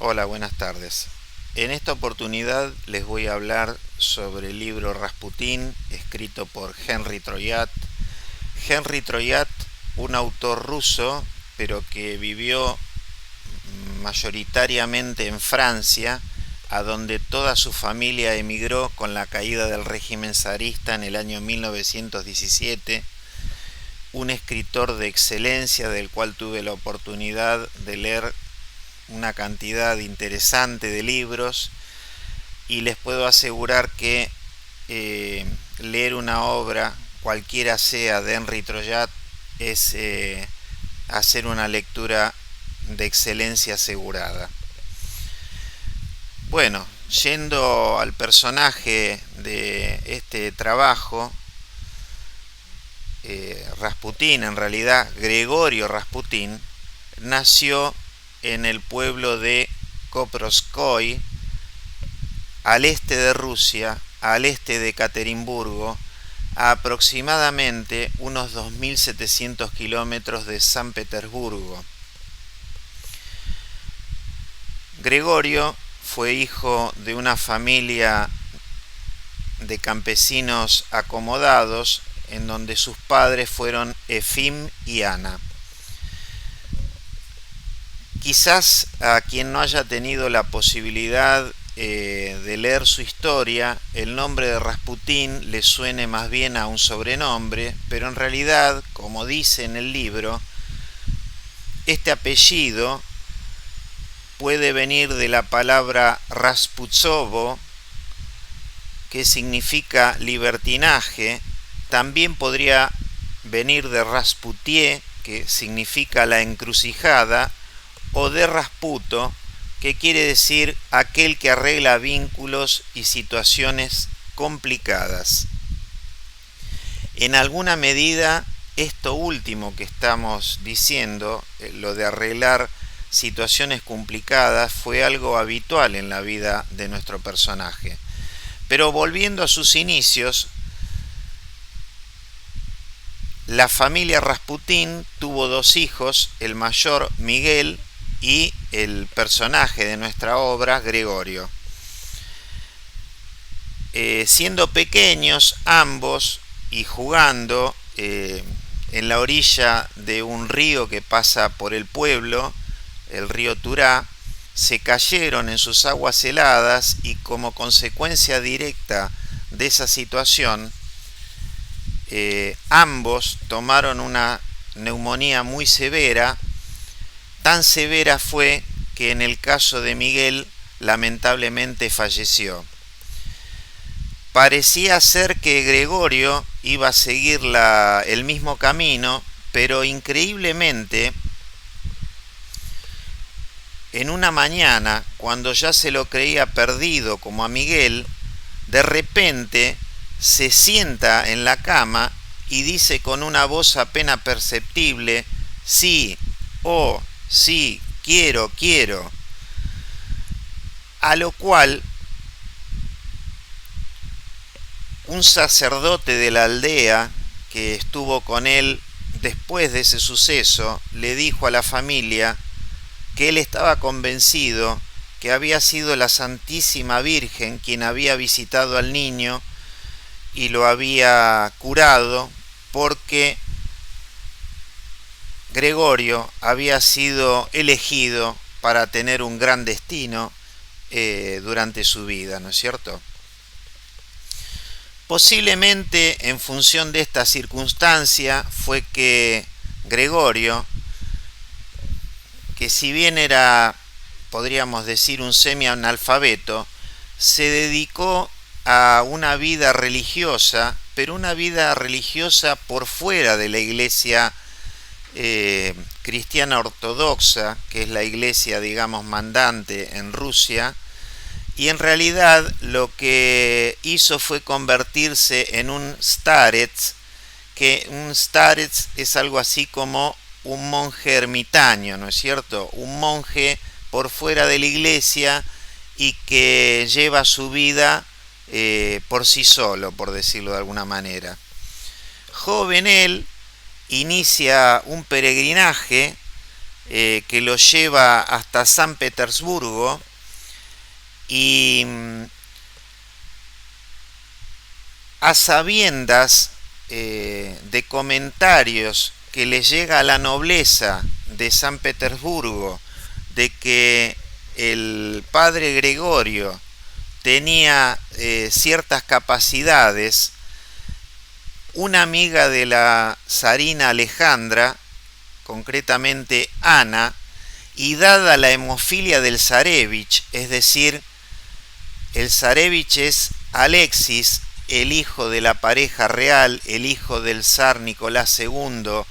Hola, buenas tardes. En esta oportunidad les voy a hablar sobre el libro Rasputín, escrito por Henry Troyat. Henry Troyat, un autor ruso, pero que vivió mayoritariamente en Francia, a donde toda su familia emigró con la caída del régimen zarista en el año 1917. Un escritor de excelencia del cual tuve la oportunidad de leer una cantidad interesante de libros, y les puedo asegurar que leer una obra, cualquiera sea, de Henry Troyat es hacer una lectura de excelencia asegurada. Bueno, yendo al personaje de este trabajo, Rasputín, en realidad Gregorio Rasputín, nació en el pueblo de Koprovskoy, al este de Rusia, al este de Ekaterimburgo, a aproximadamente unos 2700 kilómetros de San Petersburgo. Gregorio fue hijo de una familia de campesinos acomodados, en donde sus padres fueron Efim y Ana. Quizás a quien no haya tenido la posibilidad de leer su historia, el nombre de Rasputín le suene más bien a un sobrenombre, pero en realidad, como dice en el libro, este apellido puede venir de la palabra Rasputsovo, que significa libertinaje. También podría venir de Rasputié, que significa la encrucijada, o de Rasputo, que quiere decir aquel que arregla vínculos y situaciones complicadas. En alguna medida, esto último que estamos diciendo, lo de arreglar situaciones complicadas, fue algo habitual en la vida de nuestro personaje. Pero volviendo a sus inicios, la familia Rasputín tuvo dos hijos, el mayor Miguel y el personaje de nuestra obra, Gregorio. Siendo pequeños ambos y jugando en la orilla de un río que pasa por el pueblo, el río Turá, se cayeron en sus aguas heladas, y como consecuencia directa de esa situación, ambos tomaron una neumonía muy severa. Tan severa fue que en el caso de Miguel lamentablemente falleció. Parecía ser que Gregorio iba a seguir el mismo camino, pero increíblemente, en una mañana, cuando ya se lo creía perdido como a Miguel, de repente se sienta en la cama y dice con una voz apenas perceptible: sí, oh, sí, quiero. A lo cual un sacerdote de la aldea que estuvo con él después de ese suceso le dijo a la familia que él estaba convencido que había sido la Santísima Virgen quien había visitado al niño y lo había curado, porque Gregorio había sido elegido para tener un gran destino durante su vida, ¿no es cierto? Posiblemente en función de esta circunstancia fue que Gregorio, que si bien era, podríamos decir, un semi-analfabeto, se dedicó a una vida religiosa, pero una vida religiosa por fuera de la iglesia cristiana ortodoxa, que es la iglesia, digamos, mandante en Rusia, y en realidad lo que hizo fue convertirse en un starets, que un starets es algo así como un monje ermitaño, ¿no es cierto? Un monje por fuera de la iglesia y que lleva su vida por sí solo, por decirlo de alguna manera. Joven él inicia un peregrinaje que lo lleva hasta San Petersburgo y a sabiendas de comentarios que le llega a la nobleza de San Petersburgo de que el padre Gregorio tenía ciertas capacidades, una amiga de la zarina Alejandra, concretamente Ana, y dada la hemofilia del zarevich, es decir, el zarevich es Alexis, el hijo de la pareja real, el hijo del zar Nicolás II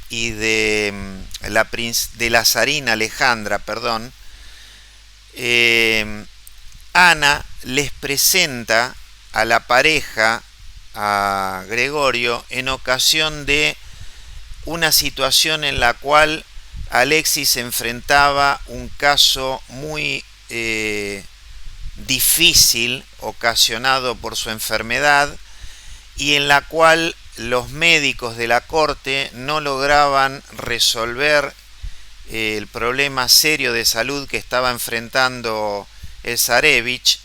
y de la zarina Alejandra, perdón, Ana les presenta a la pareja, a Gregorio, en ocasión de una situación en la cual Alexis enfrentaba un caso muy difícil ocasionado por su enfermedad y en la cual los médicos de la corte no lograban resolver el problema serio de salud que estaba enfrentando el zarevich.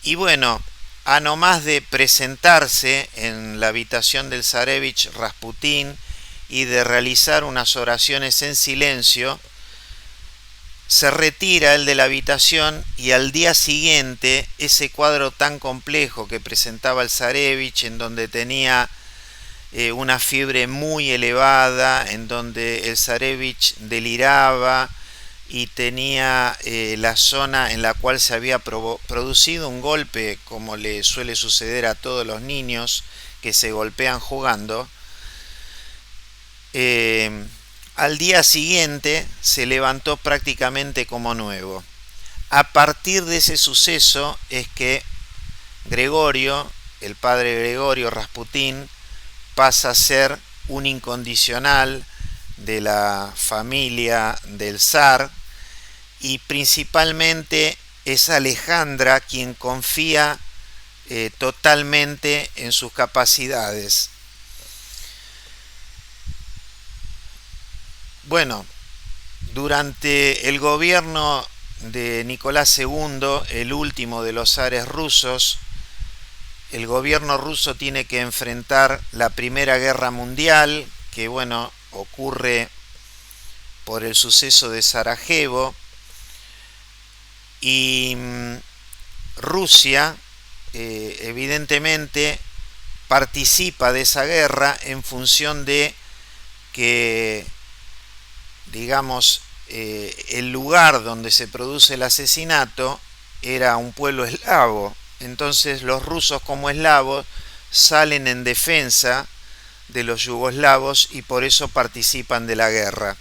Y bueno, a no más de presentarse en la habitación del zarevich Rasputín y de realizar unas oraciones en silencio, se retira él de la habitación y al día siguiente ese cuadro tan complejo que presentaba el zarevich, en donde tenía una fiebre muy elevada, en donde el zarevich deliraba y tenía la zona en la cual se había producido un golpe, como le suele suceder a todos los niños que se golpean jugando, al día siguiente se levantó prácticamente como nuevo. A partir de ese suceso es que Gregorio, el padre Gregorio Rasputín, pasa a ser un incondicional de la familia del zar, y principalmente es Alejandra quien confía totalmente en sus capacidades. Bueno, durante el gobierno de Nicolás II, el último de los zares rusos, el gobierno ruso tiene que enfrentar la Primera Guerra Mundial, que bueno, ocurre por el suceso de Sarajevo, y Rusia evidentemente participa de esa guerra en función de que, digamos, el lugar donde se produce el asesinato era un pueblo eslavo. Entonces los rusos, como eslavos, salen en defensa de los yugoslavos y por eso participan de la guerra.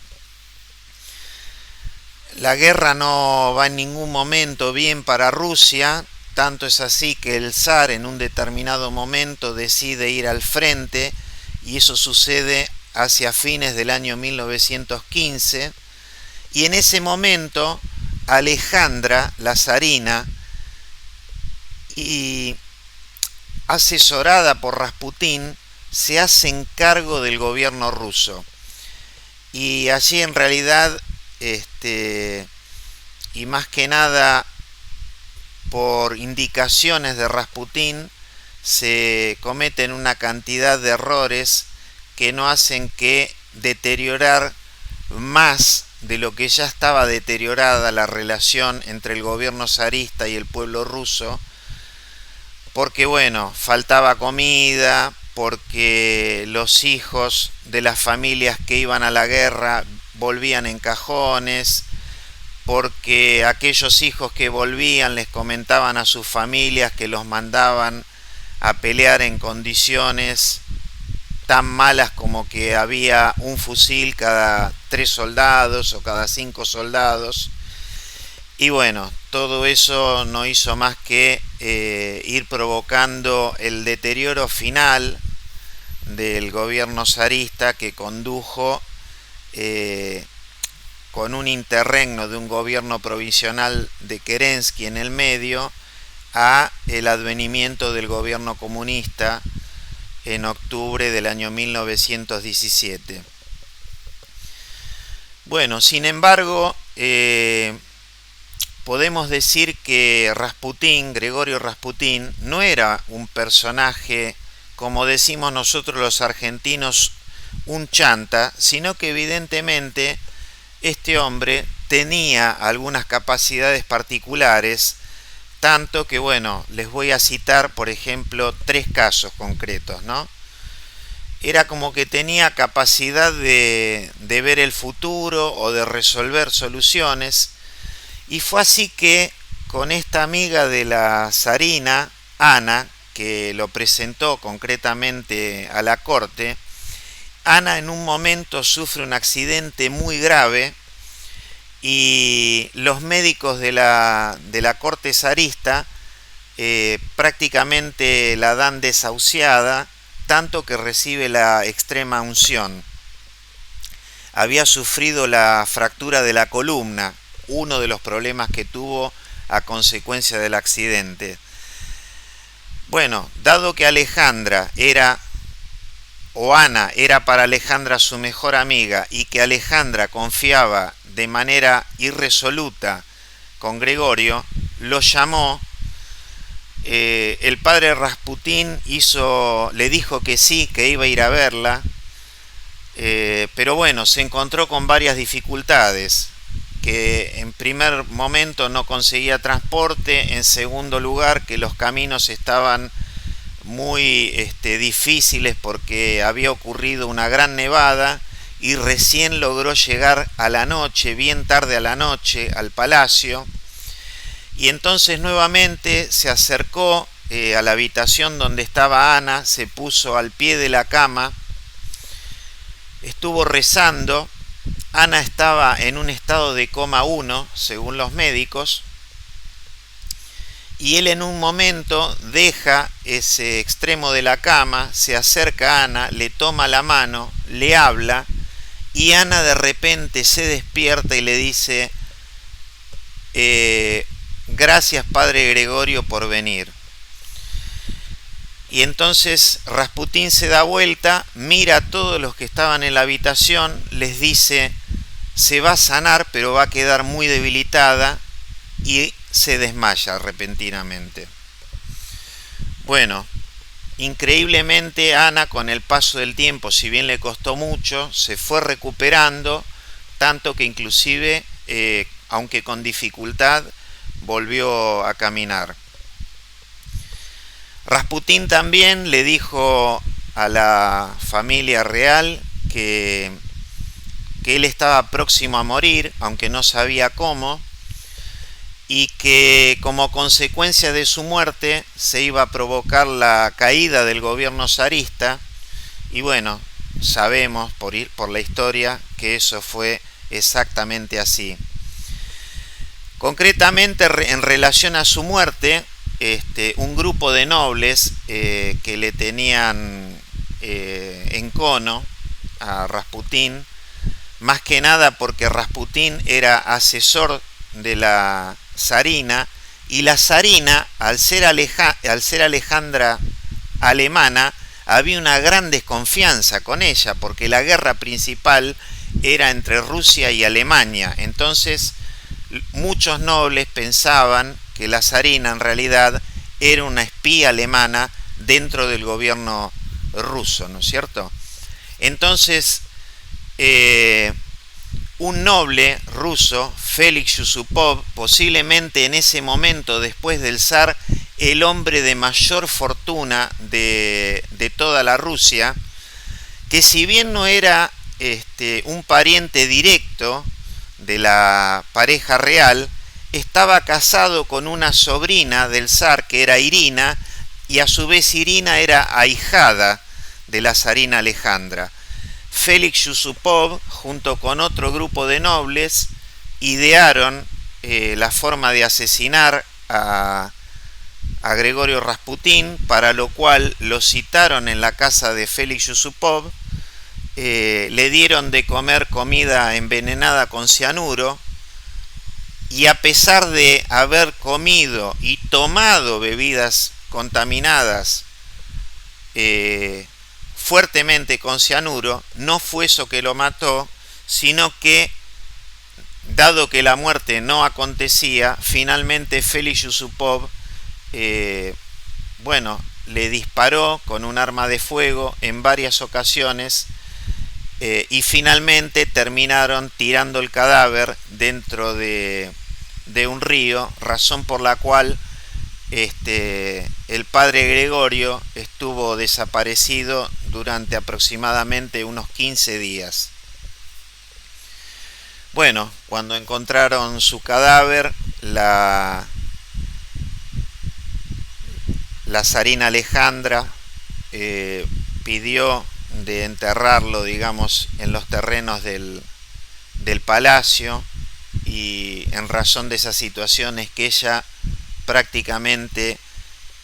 La guerra no va en ningún momento bien para Rusia, tanto es así que el zar en un determinado momento decide ir al frente, y eso sucede hacia fines del año 1915, y en ese momento Alejandra, la zarina, y asesorada por Rasputín, se hacen cargo del gobierno ruso. Y allí en realidad, y más que nada por indicaciones de Rasputín, se cometen una cantidad de errores que no hacen que deteriorar más de lo que ya estaba deteriorada la relación entre el gobierno zarista y el pueblo ruso, porque bueno, faltaba comida, porque los hijos de las familias que iban a la guerra volvían en cajones, porque aquellos hijos que volvían les comentaban a sus familias que los mandaban a pelear en condiciones tan malas como que había un fusil cada 3 soldados o cada 5 soldados. Y bueno, todo eso no hizo más que ir provocando el deterioro final del gobierno zarista, que condujo con un interregno de un gobierno provisional de Kerensky en el medio a el advenimiento del gobierno comunista en octubre del año 1917. Bueno, sin embargo, podemos decir que Rasputín, Gregorio Rasputín, no era un personaje, como decimos nosotros los argentinos, un chanta, sino que evidentemente este hombre tenía algunas capacidades particulares, tanto que, bueno, les voy a citar, por ejemplo, tres casos concretos, ¿no? Era como que tenía capacidad de ver el futuro o de resolver soluciones, y fue así que con esta amiga de la zarina, Ana, que lo presentó concretamente a la corte, Ana en un momento sufre un accidente muy grave y los médicos de la corte zarista prácticamente la dan desahuciada, tanto que recibe la extrema unción. Había sufrido la fractura de la columna, uno de los problemas que tuvo a consecuencia del accidente. Bueno, dado que Alejandra era, o Ana era para Alejandra su mejor amiga, y que Alejandra confiaba de manera irresoluta con Gregorio, lo llamó. El padre Rasputín le dijo que sí, que iba a ir a verla, pero bueno, se encontró con varias dificultades, que en primer momento no conseguía transporte, en segundo lugar que los caminos estaban muy difíciles porque había ocurrido una gran nevada y recién logró llegar a la noche, bien tarde a la noche, al palacio. Y entonces nuevamente se acercó a la habitación donde estaba Ana, se puso al pie de la cama, estuvo rezando. Ana estaba en un estado de coma 1, según los médicos, y él en un momento deja ese extremo de la cama, se acerca a Ana, le toma la mano, le habla, y Ana de repente se despierta y le dice: gracias, padre Gregorio, por venir. Y entonces Rasputín se da vuelta, mira a todos los que estaban en la habitación, les dice: se va a sanar, pero va a quedar muy debilitada, y se desmaya repentinamente. Bueno, increíblemente Ana, con el paso del tiempo, si bien le costó mucho, se fue recuperando, tanto que inclusive, aunque con dificultad, volvió a caminar. Rasputín también le dijo a la familia real que él estaba próximo a morir, aunque no sabía cómo, y que como consecuencia de su muerte se iba a provocar la caída del gobierno zarista, y bueno, sabemos por la historia que eso fue exactamente así. Concretamente, en relación a su muerte, un grupo de nobles que le tenían encono a Rasputín, más que nada porque Rasputín era asesor de la zarina, y la zarina, al ser Alejandra alemana, había una gran desconfianza con ella, porque la guerra principal era entre Rusia y Alemania. Entonces muchos nobles pensaban que la zarina en realidad era una espía alemana dentro del gobierno ruso, ¿no es cierto? Entonces un noble ruso, Félix Yusupov, posiblemente en ese momento, después del zar, el hombre de mayor fortuna de toda la Rusia, que si bien no era un pariente directo de la pareja real, estaba casado con una sobrina del zar que era Irina, y a su vez Irina era ahijada de la zarina Alejandra. Félix Yusupov, junto con otro grupo de nobles, idearon la forma de asesinar a Gregorio Rasputín, para lo cual lo citaron en la casa de Félix Yusupov, le dieron de comer comida envenenada con cianuro, y a pesar de haber comido y tomado bebidas contaminadas fuertemente con cianuro, no fue eso que lo mató, sino que dado que la muerte no acontecía, finalmente Félix Yusupov, bueno, le disparó con un arma de fuego en varias ocasiones, y finalmente terminaron tirando el cadáver dentro de un río, razón por la cual el padre Gregorio estuvo desaparecido durante aproximadamente unos 15 días. Bueno, cuando encontraron su cadáver, la zarina Alejandra pidió de enterrarlo, digamos, en los terrenos del palacio, y en razón de esa situación es que ella prácticamente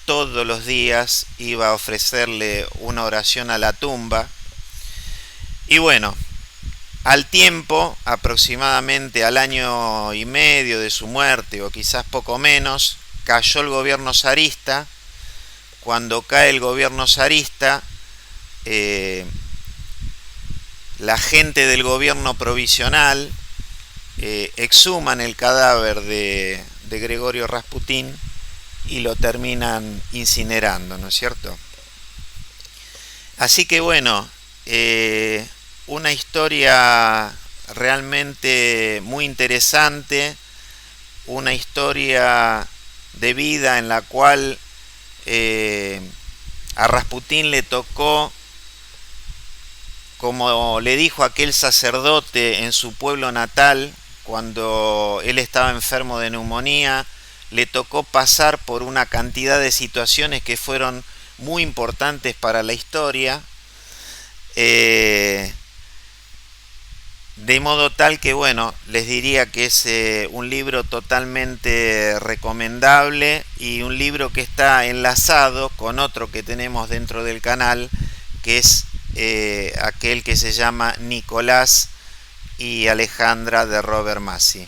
todos los días iba a ofrecerle una oración a la tumba. Y bueno, al tiempo, aproximadamente al año y medio de su muerte, o quizás poco menos, cayó el gobierno zarista. Cuando cae el gobierno zarista, la gente del gobierno provisional exhuman el cadáver de Gregorio Rasputín y lo terminan incinerando, ¿no es cierto? Así que bueno, una historia realmente muy interesante, una historia de vida en la cual a Rasputín le tocó, como le dijo aquel sacerdote en su pueblo natal, cuando él estaba enfermo de neumonía, le tocó pasar por una cantidad de situaciones que fueron muy importantes para la historia, de modo tal que, bueno, les diría que es un libro totalmente recomendable, y un libro que está enlazado con otro que tenemos dentro del canal, que es aquel que se llama Nicolás y Alejandra, de Robert Massi.